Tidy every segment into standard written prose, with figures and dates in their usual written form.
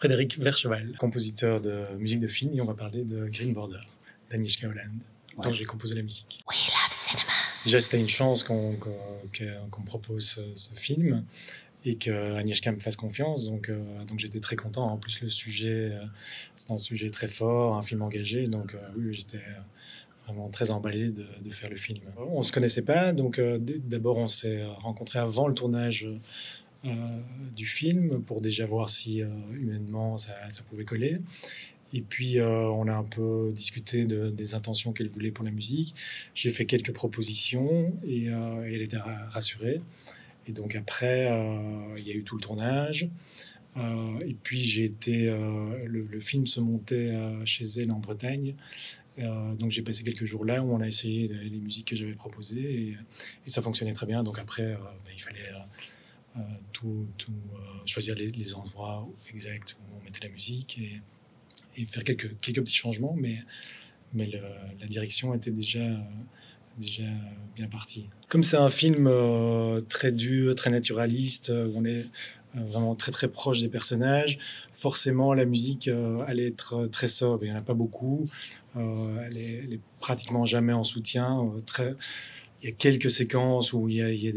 Frédéric Vercheval, compositeur de musique de film, et on va parler de Green Border d'Agnieszka Holland, dont j'ai composé la musique. We love cinema. Déjà, c'était une chance qu'on me propose ce film et qu'Agnieszka me fasse confiance, donc j'étais très content. En plus, le sujet, c'est un sujet très fort, un film engagé, donc oui, j'étais vraiment très emballé de faire le film. On ne se connaissait pas, donc d'abord on s'est rencontrés avant le tournage du film pour déjà voir si humainement ça pouvait coller. Et puis on a un peu discuté des intentions qu'elle voulait pour la musique. J'ai fait quelques propositions et elle était rassurée. Et donc après, il y a eu tout le tournage. Et puis j'ai été, le film se montait chez elle en Bretagne. Donc j'ai passé quelques jours là où on a essayé les musiques que j'avais proposées et ça fonctionnait très bien. Donc après, il fallait choisir les endroits exacts où on mettait la musique et faire quelques petits changements, mais la direction était déjà bien partie. Comme c'est un film très dur, très naturaliste, où on est vraiment très très proche des personnages, forcément la musique allait être très sobre. Il n'y en a pas beaucoup. Elle est pratiquement jamais en soutien. Il y a quelques séquences où il y a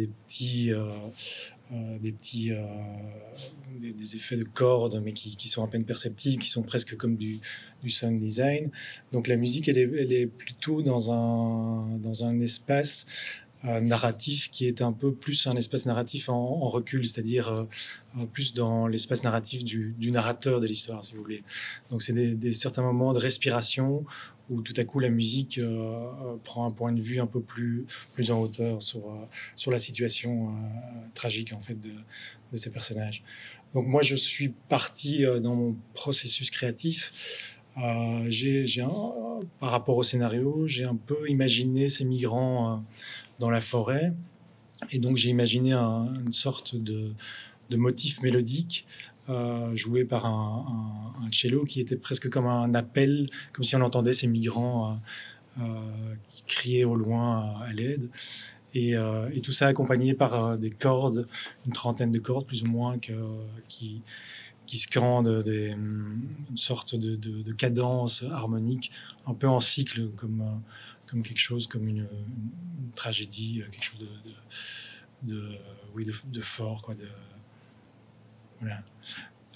des effets de cordes, mais qui sont à peine perceptibles, qui sont presque comme du sound design. Donc la musique, elle est plutôt dans un espace narratif qui est un peu plus un espace narratif en recul, c'est-à-dire plus dans l'espace narratif du narrateur de l'histoire, si vous voulez. Donc c'est certains moments de respiration où tout à coup la musique prend un point de vue un peu plus en hauteur sur la situation tragique en fait de ces personnages. Donc moi je suis parti dans mon processus créatif. Par rapport au scénario, j'ai un peu imaginé ces migrants dans la forêt, et donc j'ai imaginé une sorte de motif mélodique joué par un cello qui était presque comme un appel, comme si on entendait ces migrants qui criaient au loin à l'aide. Et tout ça accompagné par des cordes, une trentaine de cordes plus ou moins, qui scandent une sorte de cadence harmonique, un peu en cycle, comme quelque chose, comme une tragédie, quelque chose de fort, quoi. Voilà.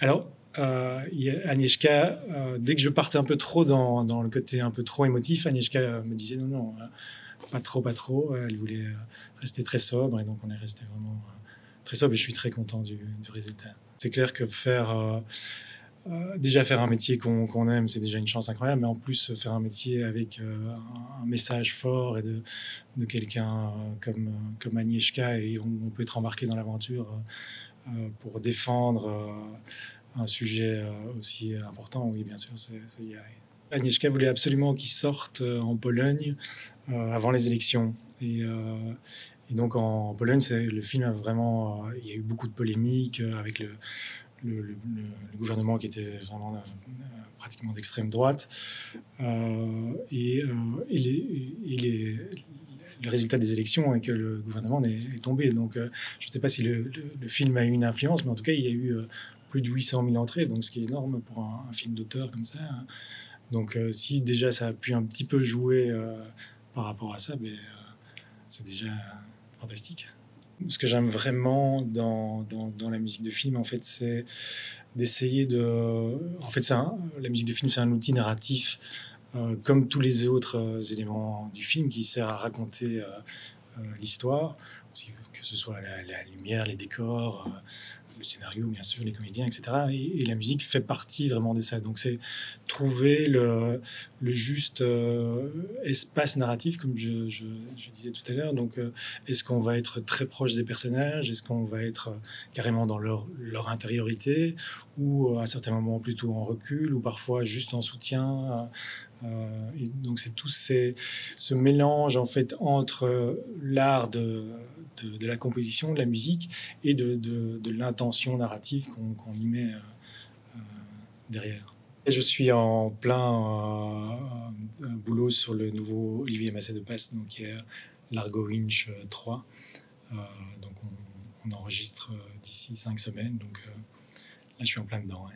Alors, Agnieszka, dès que je partais un peu trop dans le côté un peu trop émotif, Agnieszka me disait non, pas trop. Elle voulait rester très sobre, et donc on est resté vraiment très sobre, et je suis très content du résultat. C'est clair que déjà faire un métier qu'on aime, c'est déjà une chance incroyable, mais en plus faire un métier avec un message fort et de quelqu'un comme Agnieszka, et on peut être embarqué dans l'aventure pour défendre un sujet aussi important. Oui, bien sûr, Agnieszka voulait absolument qu'il sorte en Pologne avant les élections. Et donc en Pologne, le film a vraiment... il y a eu beaucoup de polémiques avec le gouvernement qui était vraiment pratiquement d'extrême droite. Le résultat des élections est que le gouvernement est tombé. Donc je ne sais pas si le film a eu une influence, mais en tout cas, il y a eu plus de 800 000 entrées, donc ce qui est énorme pour un film d'auteur comme ça. Donc si déjà ça a pu un petit peu jouer par rapport à ça, c'est déjà fantastique. Ce que j'aime vraiment dans la musique de film, en fait, c'est d'essayer de... En fait, la musique de film, c'est un outil narratif, comme tous les autres éléments du film, qui sert à raconter l'histoire, que ce soit la lumière, les décors, le scénario, bien sûr, les comédiens, etc. Et la musique fait partie vraiment de ça. Donc c'est trouver le juste espace narratif, comme je disais tout à l'heure. Donc est-ce qu'on va être très proche des personnages? Est-ce qu'on va être carrément dans leur intériorité? Ou à certains moments plutôt en recul? Ou parfois juste en soutien? Et donc c'est tout ce mélange en fait entre l'art de la composition, de la musique, et de l'intention narrative qu'on y met derrière. Et je suis en plein boulot sur le nouveau Olivier Masset de Passe, donc qui est Largo Winch 3. Donc on enregistre d'ici 5 semaines, donc là je suis en plein dedans. Ouais.